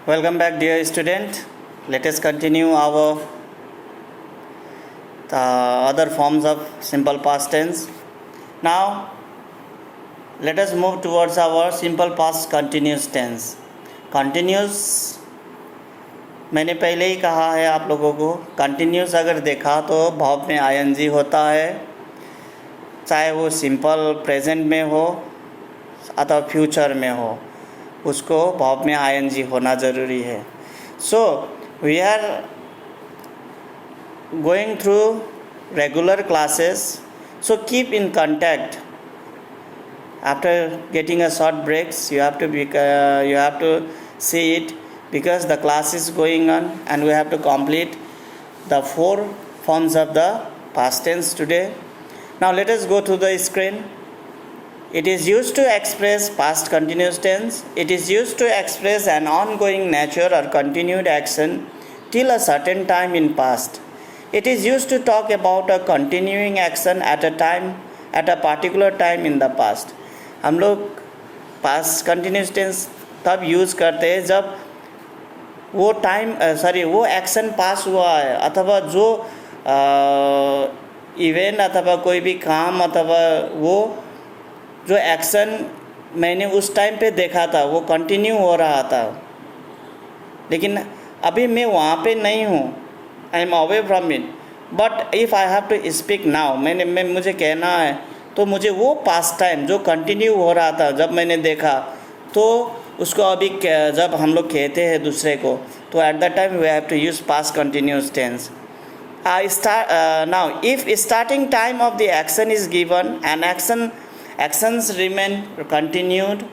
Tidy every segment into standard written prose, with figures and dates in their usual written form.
Welcome back, dear student. Let us continue our the other forms of simple past tense. Now, let us move towards our simple past continuous tense. Continuous मैंने पहले ही कहा है आप लोगों को, continuous अगर देखा तो verb में ing होता है, चाहे वो सिंपल प्रेजेंट में हो अथवा फ्यूचर में हो, उसको verb में ing होना ज़रूरी है. So we are going through regular classes, so keep in contact. After getting a short breaks, you have to see it, because the class is going on and we have to complete the 4 forms of the past tense today. Now let us go to the screen. It is used to express past continuous tense. It is used to express an ongoing nature or continued action till a certain time in past. It is used to talk about a continuing action at a particular time in the past. हम लोग past continuous tense तब use करते हैं जब वो action पास हुआ है, अथवा जो इवेंट अथवा कोई भी काम अथवा वो जो एक्शन मैंने उस टाइम पे देखा था वो कंटिन्यू हो रहा था, लेकिन अभी मैं वहाँ पे नहीं हूँ, I am away from it, but if I have to speak now, मुझे कहना है तो मुझे वो पास्ट टाइम जो कंटिन्यू हो रहा था जब मैंने देखा, तो उसको अभी जब हम लोग कहते हैं दूसरे को, तो at the time we have to use past continuous tense. Now if starting time of the action is given and actions remain continued,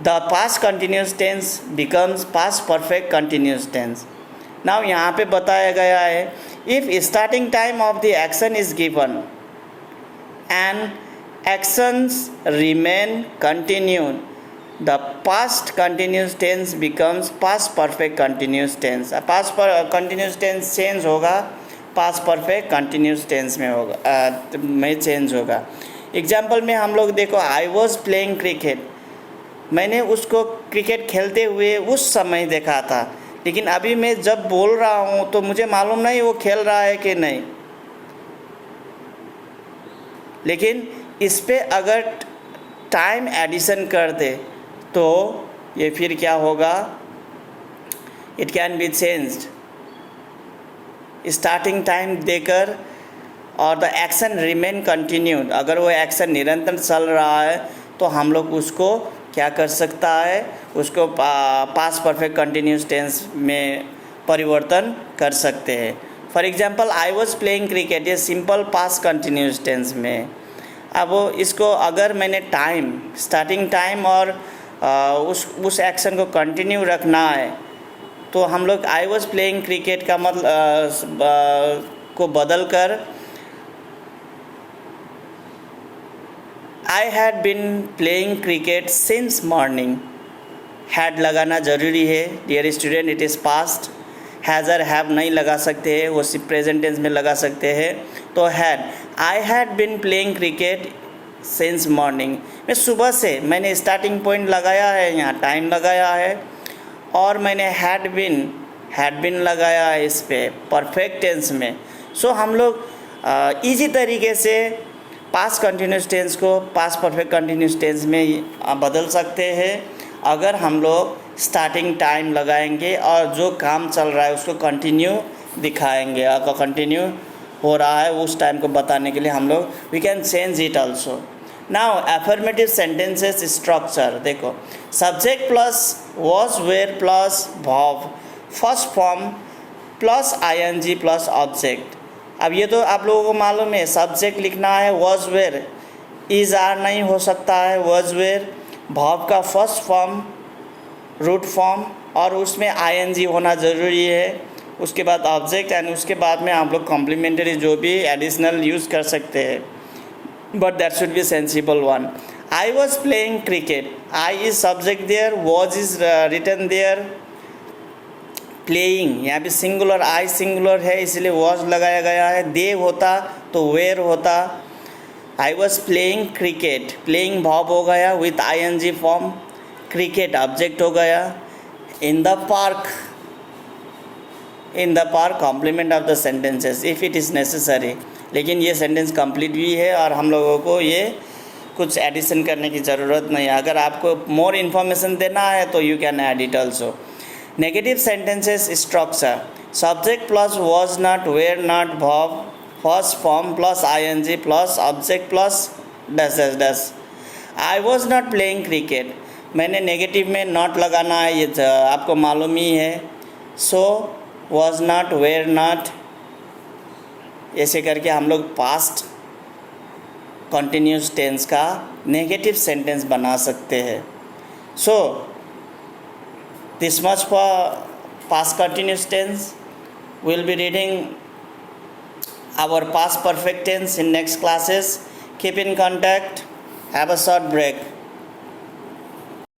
the past continuous tense becomes past perfect continuous tense. Now यहाँ पे बताया गया है, if starting time of the action is given and actions remain continued, the past continuous tense becomes past perfect continuous tense. Past continuous tense change होगा, past perfect continuous tense में होगा में change होगा. एग्जाम्पल में हम लोग देखो, आई was playing cricket, मैंने उसको क्रिकेट खेलते हुए उस समय देखा था, लेकिन अभी मैं जब बोल रहा हूँ तो मुझे मालूम नहीं वो खेल रहा है कि नहीं. लेकिन इस पे अगर टाइम एडिशन कर दे तो ये फिर क्या होगा, it can be changed. Starting time देकर और द एक्शन रिमेन कंटिन्यूड, अगर वो एक्शन निरंतर चल रहा है तो हम लोग उसको क्या कर सकता है, उसको पास्ट परफेक्ट कंटिन्यूस टेंस में परिवर्तन कर सकते हैं. For example I was playing cricket, ये सिंपल पास्ट कंटिन्यूस टेंस में. अब इसको अगर मैंने टाइम स्टार्टिंग टाइम और उस एक्शन को कंटिन्यू रखना है, तो हम लोग आई वाज प्लेइंग क्रिकेट का मतलब को बदल कर I had been playing cricket since morning. Had लगाना ज़रूरी है dear student, it is past. Has और हैव नहीं लगा सकते हैं, वो सिर्फ प्रेजेंट टेंस में लगा सकते हैं. तो had, I had been playing cricket since morning, मैं सुबह से, मैंने स्टार्टिंग पॉइंट लगाया है, यहाँ टाइम लगाया है, और मैंने हैड बिन लगाया है इस पे परफेक्ट टेंस में. सो हम लोग इजी तरीके से पास्ट कंटिन्यूस टेंस को पास्ट परफेक्ट कंटिन्यूस टेंस में बदल सकते हैं अगर हम लोग स्टार्टिंग टाइम लगाएंगे और जो काम चल रहा है उसको कंटिन्यू दिखाएंगे. अगर कंटिन्यू हो रहा है उस टाइम को बताने के लिए हम लोग we can change it also. Now affirmative sentences structure देखो, subject plus was were plus verb, first form plus ING plus object. अब ये तो आप लोगों को मालूम है, सब्जेक्ट लिखना है वॉज वेयर, इज आर नहीं हो सकता है, वॉज वेयर, वर्ब का फर्स्ट फॉर्म रूट फॉर्म और उसमें आईएनजी होना ज़रूरी है, उसके बाद ऑब्जेक्ट एंड उसके बाद में आप लोग कॉम्प्लीमेंट्री जो भी एडिशनल यूज़ कर सकते हैं, but that should be sensible one. I was playing cricket, I is subject there, was is written there, playing यहाँ पे सिंगुलर, आई सिंगुलर है इसलिए वॉज लगाया गया है. दे होता तो वेयर होता. I was playing cricket, playing verb हो गया with ING form, cricket object हो गया, in the park, in the park complement of the sentences if it is necessary. लेकिन ये सेंटेंस कंप्लीट भी है और हम लोगों को ये कुछ एडिशन करने की ज़रूरत नहीं है. अगर आपको मोर इन्फॉर्मेशन देना है तो you can add it also. Negative sentences structure subject plus was not, were not, verb, first form plus ING plus object plus dash dash dash. I was not playing cricket, मैंने negative में not लगाना है, ये आपको मालूम ही है. So was not, were not, ऐसे करके हम लोग पास्ट कंटिन्यूस टेंस का नेगेटिव सेंटेंस बना सकते हैं. So this much for past continuous tense. Will be reading our past perfect tense in next classes. Keep in contact. Have a short break.